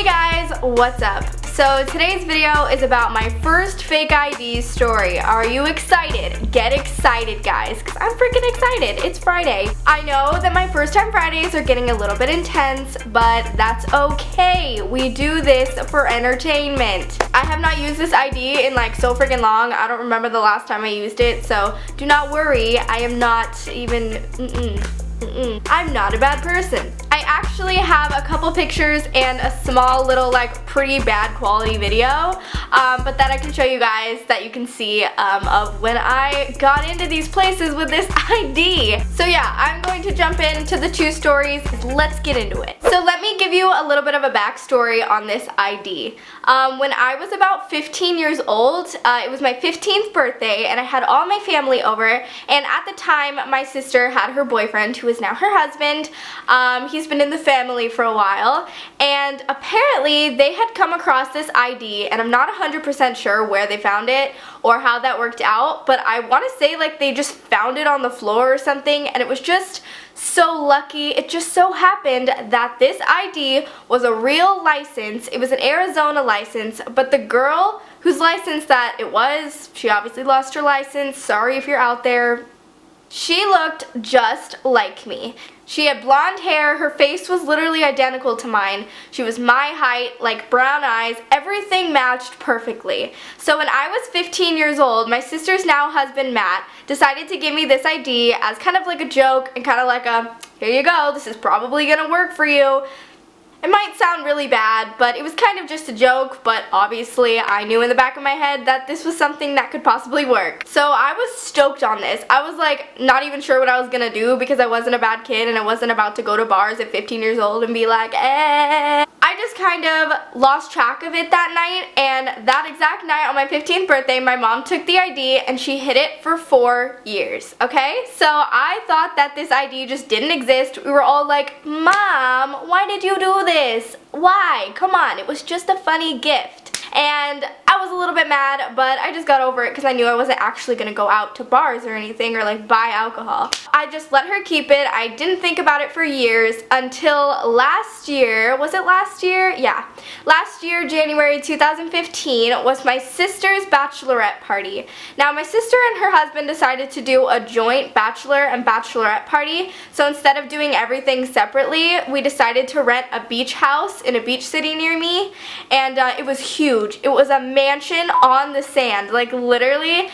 Hey guys, what's up? So today's video is about my first fake ID story. Are you excited? Get excited, guys, because I'm freaking excited. It's Friday. I know that my first time Fridays are getting a little bit intense, but that's okay. We do this for entertainment. I have not used this ID in like so freaking long. I don't remember the last time I used it, so do not worry. I am not even, I'm not a bad person. I actually have a couple pictures and a small little like pretty bad quality video, but that I can show you guys that you can see of when I got into these places with this ID. So yeah, I'm going to jump into the two stories. Let's get into it. So let me give you a little bit of a backstory on this ID. When I was about 15 years old, it was my 15th birthday and I had all my family over, and at the time my sister had her boyfriend, who is now her husband. He's been in the family for a while, and apparently they had come across this ID, and I'm not 100% sure where they found it or how that worked out, but I want to say like they just found it on the floor or something, and it was just so lucky. It just so happened that this ID was a real license. It was an Arizona license, but the girl whose license that it was, she obviously lost her license. Sorry if you're out there. She looked just like me. She had blonde hair, her face was literally identical to mine. She was my height, like brown eyes, everything matched perfectly. So when I was 15 years old, my sister's now husband, Matt, decided to give me this ID as kind of like a joke and kind of like a, here you go, this is probably gonna work for you. It might sound really bad, but it was kind of just a joke, but obviously I knew in the back of my head that this was something that could possibly work. So I was stoked on this. I was like not even sure what I was gonna do because I wasn't a bad kid and I wasn't about to go to bars at 15 years old and be like, eh. I just kind of lost track of it that night, and that exact night on my 15th birthday, my mom took the ID and she hid it for 4 years, okay? So I thought that this ID just didn't exist. We were all like, Mom, why did you do this? Why? Come on, it was just a funny gift. And I was a little bit mad, but I just got over it because I knew I wasn't actually going to go out to bars or anything or like buy alcohol. I just let her keep it. I didn't think about it for years until last year. Was it last year? Yeah. Last year, January 2015, was my sister's bachelorette party. Now, my sister and her husband decided to do a joint bachelor and bachelorette party. So instead of doing everything separately, we decided to rent a beach house in a beach city near me, and it was huge. It was a mansion on the sand, like literally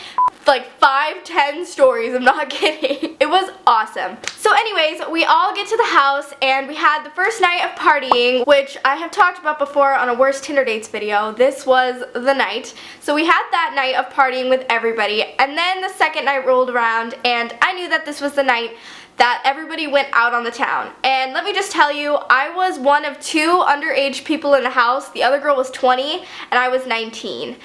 like 5-10 stories, I'm not kidding. It was awesome. So anyways, we all get to the house and we had the first night of partying, which I have talked about before on a worst Tinder dates video. This was the night. So we had that night of partying with everybody, and then the second night rolled around and I knew that this was the night that everybody went out on the town. And let me just tell you, I was one of 2 underage people in the house. The other girl was 20 and I was 19.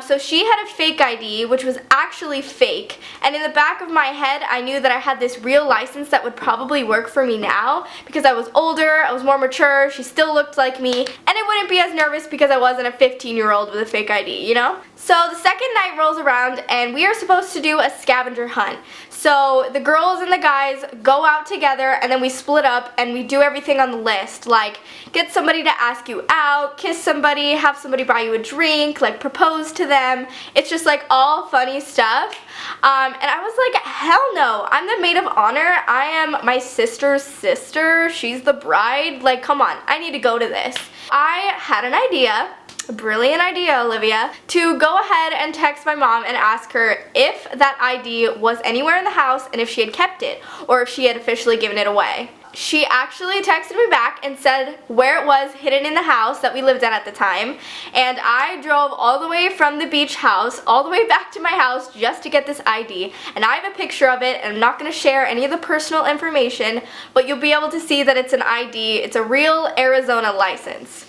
So she had a fake ID, which was actually fake. And in the back of my head, I knew that I had this real license that would probably work for me now because I was older, I was more mature, she still looked like me, and I wouldn't be as nervous because I wasn't a 15-year-old with a fake ID, you know? So the second night rolls around and we are supposed to do a scavenger hunt. So the girls and the guys go out together and then we split up and we do everything on the list, like get somebody to ask you out, kiss somebody, have somebody buy you a drink, like propose to them. It's just like all funny stuff. And I was like, hell no, I'm the maid of honor. I am my sister's sister. She's the bride. Like, come on, I need to go to this. I had an idea. A brilliant idea, Olivia, to go ahead and text my mom and ask her if that ID was anywhere in the house and if she had kept it or if she had officially given it away. She actually texted me back and said where it was hidden in the house that we lived at the time, and I drove all the way from the beach house all the way back to my house just to get this ID, and I have a picture of it, and I'm not going to share any of the personal information, but you'll be able to see that it's an ID. It's a real Arizona license.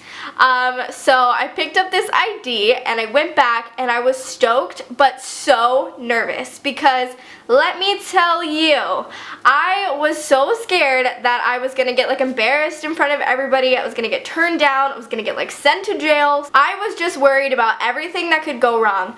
So I picked up this ID and I went back and I was stoked but so nervous because let me tell you, I was so scared that I was gonna get like embarrassed in front of everybody. I was gonna get turned down. I was gonna get like sent to jail. I was just worried about everything that could go wrong.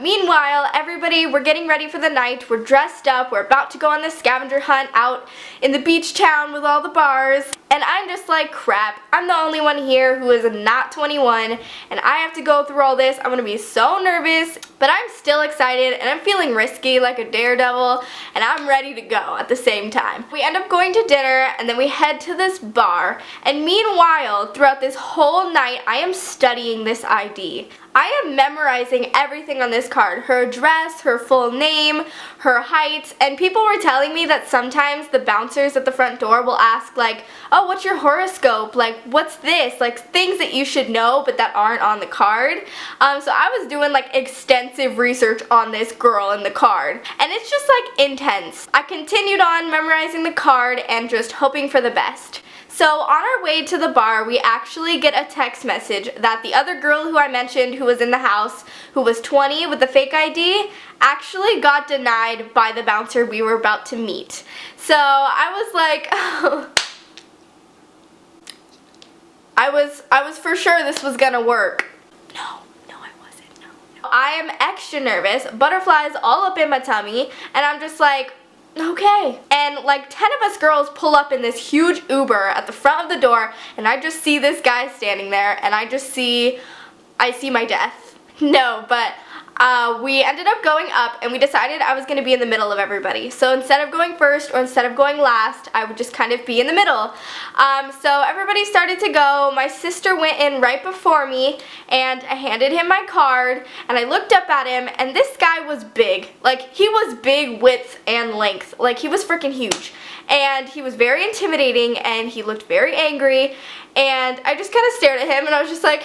Meanwhile, everybody, we're getting ready for the night. We're dressed up. We're about to go on this scavenger hunt out in the beach town with all the bars. And I'm just like, crap, I'm the only one here who is not 21, and I have to go through all this. I'm going to be so nervous, but I'm still excited, and I'm feeling risky like a daredevil, and I'm ready to go at the same time. We end up going to dinner, and then we head to this bar, and meanwhile, throughout this whole night, I am studying this ID. I am memorizing everything on this card, her address, her full name, her height, and people were telling me that sometimes the bouncers at the front door will ask like, oh, what's your horoscope? Like, what's this? Like, things that you should know but that aren't on the card. So I was doing like extensive research on this girl in the card, and it's just like intense. I continued on memorizing the card and just hoping for the best. So on our way to the bar, we actually get a text message that the other girl who I mentioned who was in the house, who was 20 with the fake ID, actually got denied by the bouncer we were about to meet. So I was like, oh. I was for sure this was gonna work. No, I wasn't, no. I am extra nervous, butterflies all up in my tummy, and I'm just like, okay. And like 10 of us girls pull up in this huge Uber at the front of the door, and I just see this guy standing there, and I see my death. No, but we ended up going up, and we decided I was going to be in the middle of everybody. So instead of going first or instead of going last, I would just kind of be in the middle. So everybody started to go. My sister went in right before me, and I handed him my card, and I looked up at him, and this guy was big. Like, he was big width and length. Like, he was freaking huge. And he was very intimidating, and he looked very angry, and I just kind of stared at him, and I was just like...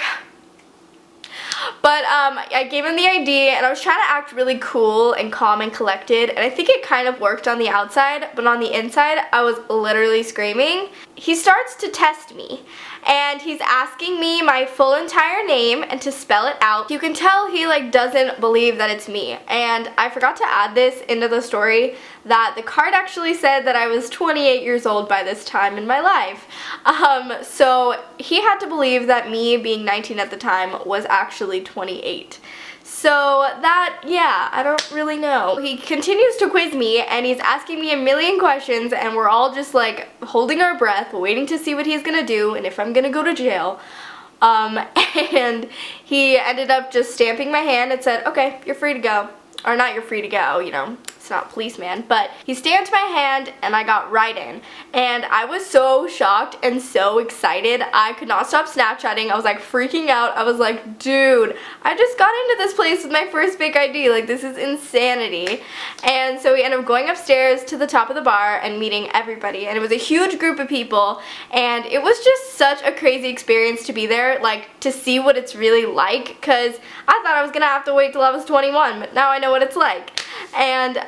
But I gave him the ID, and I was trying to act really cool and calm and collected, and I think it kind of worked on the outside, but on the inside, I was literally screaming. He starts to test me, and he's asking me my full entire name and to spell it out. You can tell he like doesn't believe that it's me, and I forgot to add this into the story that the card actually said that I was 28 years old by this time in my life. So he had to believe that me being 19 at the time was actually 28. So that, yeah, I don't really know. He continues to quiz me, and he's asking me a million questions, and we're all just like holding our breath, waiting to see what he's gonna do and if I'm gonna go to jail. And he ended up just stamping my hand and said, okay, you're free to go. Or not, you're free to go, you know. It's not policeman, but he stamped my hand and I got right in. And I was so shocked and so excited. I could not stop Snapchatting. I was like freaking out. I was like, dude, I just got into this place with my first fake ID. Like, this is insanity. And so we ended up going upstairs to the top of the bar and meeting everybody. And it was a huge group of people. And it was just such a crazy experience to be there, like to see what it's really like. Because I thought I was going to have to wait till I was 21, but now I know what it's like. And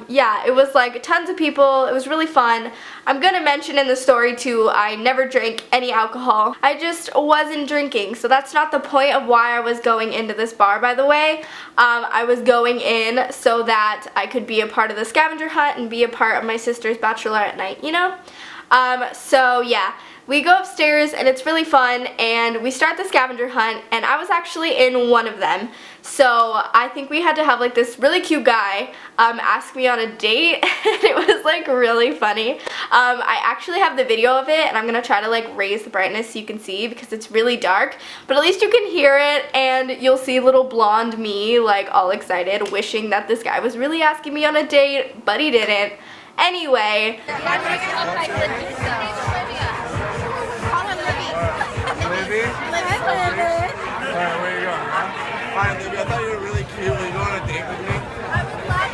yeah, it was like tons of people. It was really fun. I'm gonna mention in the story too, I never drank any alcohol. I just wasn't drinking, so that's not the point of why I was going into this bar, by the way. I was going in so that I could be a part of the scavenger hunt and be a part of my sister's bachelorette night, you know? So yeah. We go upstairs and it's really fun, and we start the scavenger hunt, and I was actually in one of them. So I think we had to have like this really cute guy ask me on a date. It was like really funny. I actually have the video of it, and I'm gonna try to like raise the brightness so you can see because it's really dark, but at least you can hear it, and you'll see little blonde me like all excited wishing that this guy was really asking me on a date, but he didn't. Anyway. Olivia? Alright, where are you going? Hi, Olivia. I thought you were really cute. Will you go on a date with me? I would love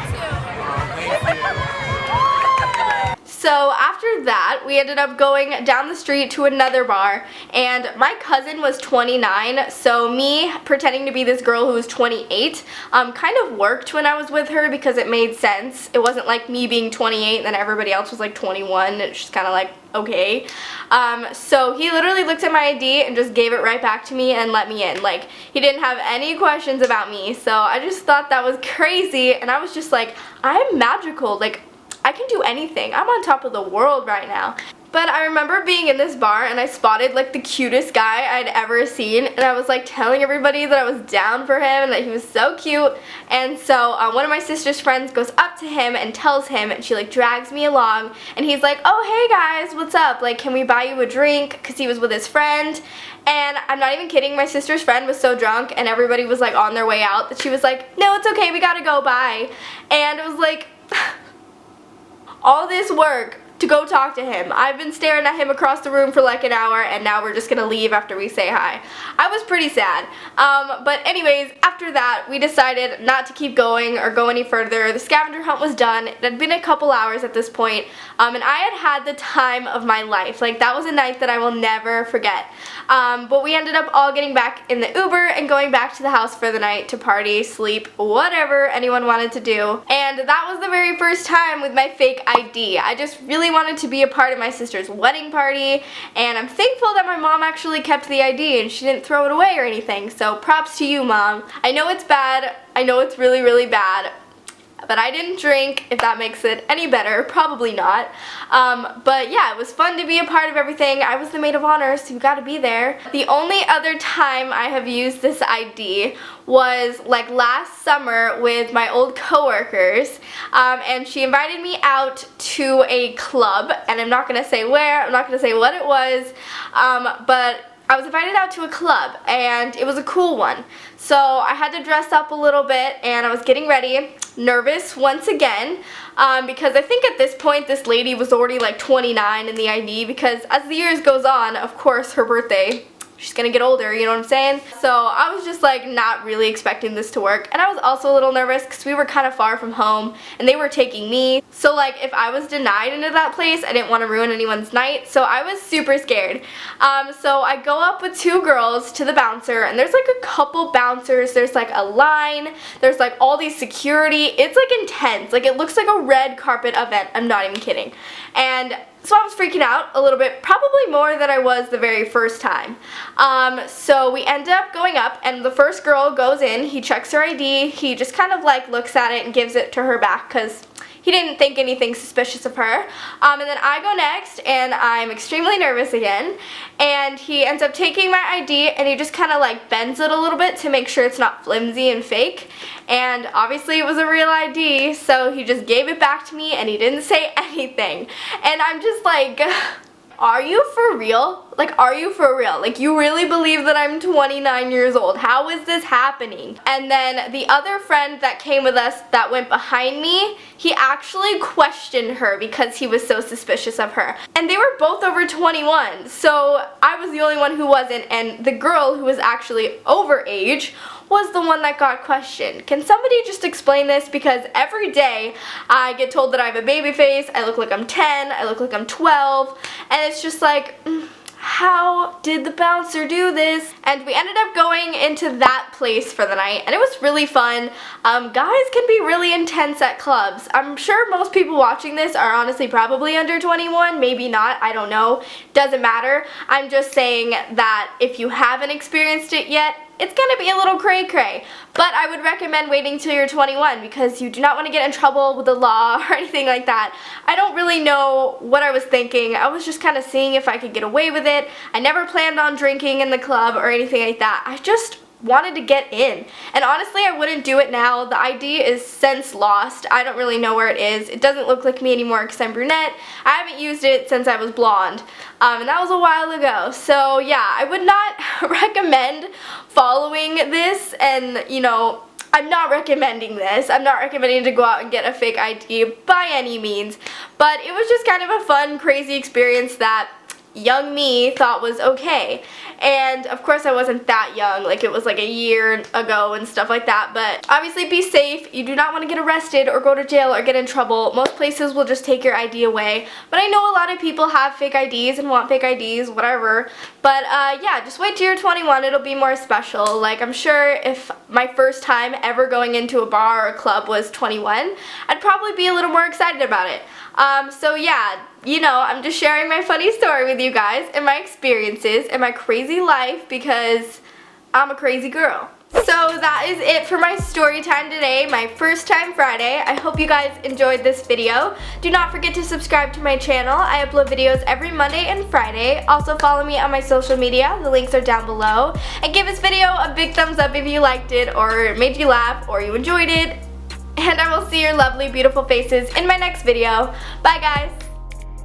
to. Thank you. So after that, we ended up going down the street to another bar, and my cousin was 29, so me pretending to be this girl who was 28 kind of worked when I was with her because it made sense. It wasn't like me being 28 and then everybody else was like 21. It's just kind of like, okay. So he literally looked at my ID and just gave it right back to me and let me in. Like, he didn't have any questions about me, so I just thought that was crazy, and I was just like, I'm magical. Like, I can do anything. I'm on top of the world right now. But I remember being in this bar and I spotted like the cutest guy I'd ever seen, and I was like telling everybody that I was down for him and that he was so cute. And so one of my sister's friends goes up to him and tells him, and she like drags me along, and he's like, oh hey guys, what's up, like can we buy you a drink, because he was with his friend. And I'm not even kidding, my sister's friend was so drunk and everybody was like on their way out that she was like, no, it's okay, we gotta go, bye. And it was like all this work to go talk to him. I've been staring at him across the room for like an hour, and now we're just gonna leave after we say hi. I was pretty sad. But anyways, after that, we decided not to keep going or go any further. The scavenger hunt was done. It had been a couple hours at this point, and I had had the time of my life. Like, that was a night that I will never forget. But we ended up all getting back in the Uber and going back to the house for the night to party, sleep, whatever anyone wanted to do. And that was the very first time with my fake ID. I just really wanted to be a part of my sister's wedding party, and I'm thankful that my mom actually kept the ID and she didn't throw it away or anything, so props to you, Mom. I know it's bad, I know it's really, really bad, but I didn't drink, if that makes it any better. Probably not. But yeah, it was fun to be a part of everything. I was the maid of honor, so you gotta be there. The only other time I have used this ID was like last summer with my old coworkers, and she invited me out to a club, and I'm not gonna say where, I'm not gonna say what it was, but I was invited out to a club, and it was a cool one. So I had to dress up a little bit, and I was getting ready, nervous once again, because I think at this point this lady was already like 29 in the ID, because as the years goes on, of course her birthday, she's gonna get older, you know what I'm saying? So I was just like not really expecting this to work, and I was also a little nervous because we were kind of far from home and they were taking me. So like if I was denied into that place, I didn't want to ruin anyone's night, so I was super scared. So I go up with two girls to the bouncer, and there's like a couple bouncers, there's like a line, there's like all these security, it's like intense, like it looks like a red carpet event, I'm not even kidding. And so I was freaking out a little bit, probably more than I was the very first time. So we end up going up, and the first girl goes in, he checks her ID, he just kind of like looks at it and gives it to her back because he didn't think anything suspicious of her. And then I go next, and I'm extremely nervous again, and he ends up taking my ID, and he just kind of like bends it a little bit to make sure it's not flimsy and fake. And obviously it was a real ID, so he just gave it back to me and he didn't say anything. And I'm just like, are you for real? Like, are you for real? Like, you really believe that I'm 29 years old? How is this happening? And then the other friend that came with us that went behind me, he actually questioned her because he was so suspicious of her. And they were both over 21, so I was the only one who wasn't, and the girl who was actually over age was the one that got questioned. Can somebody just explain this? Because every day I get told that I have a baby face, I look like I'm 10, I look like I'm 12, and it's just like, how did the bouncer do this? And we ended up going into that place for the night, and it was really fun. Guys can be really intense at clubs. I'm sure most people watching this are honestly probably under 21, maybe not, I don't know. Doesn't matter. I'm just saying that if you haven't experienced it yet, it's gonna be a little cray-cray. But I would recommend waiting till you're 21 because you do not want to get in trouble with the law or anything like that. I don't really know what I was thinking. I was just kind of seeing if I could get away with it. I never planned on drinking in the club or anything like that. I just wanted to get in. And honestly, I wouldn't do it now. The ID is since lost. I don't really know where it is. It doesn't look like me anymore because I'm brunette. I haven't used it since I was blonde. And that was a while ago. So yeah, I would not recommend following this, and you know, I'm not recommending this. I'm not recommending to go out and get a fake ID by any means. But it was just kind of a fun, crazy experience that young me thought was okay. And of course I wasn't that young, like it was like a year ago and stuff like that, but obviously be safe. You do not want to get arrested or go to jail or get in trouble. Most places will just take your ID away, but I know a lot of people have fake IDs and want fake IDs, whatever. But yeah, just wait till you're 21, it'll be more special. Like, I'm sure if my first time ever going into a bar or a club was 21, I'd probably be a little more excited about it. So yeah, you know, I'm just sharing my funny story with you guys and my experiences and my crazy life because I'm a crazy girl. So that is it for my story time today, my first time Friday. I hope you guys enjoyed this video. Do not forget to subscribe to my channel. I upload videos every Monday and Friday. Also follow me on my social media. The links are down below. And give this video a big thumbs up if you liked it or it made you laugh or you enjoyed it. And I will see your lovely, beautiful faces in my next video. Bye guys!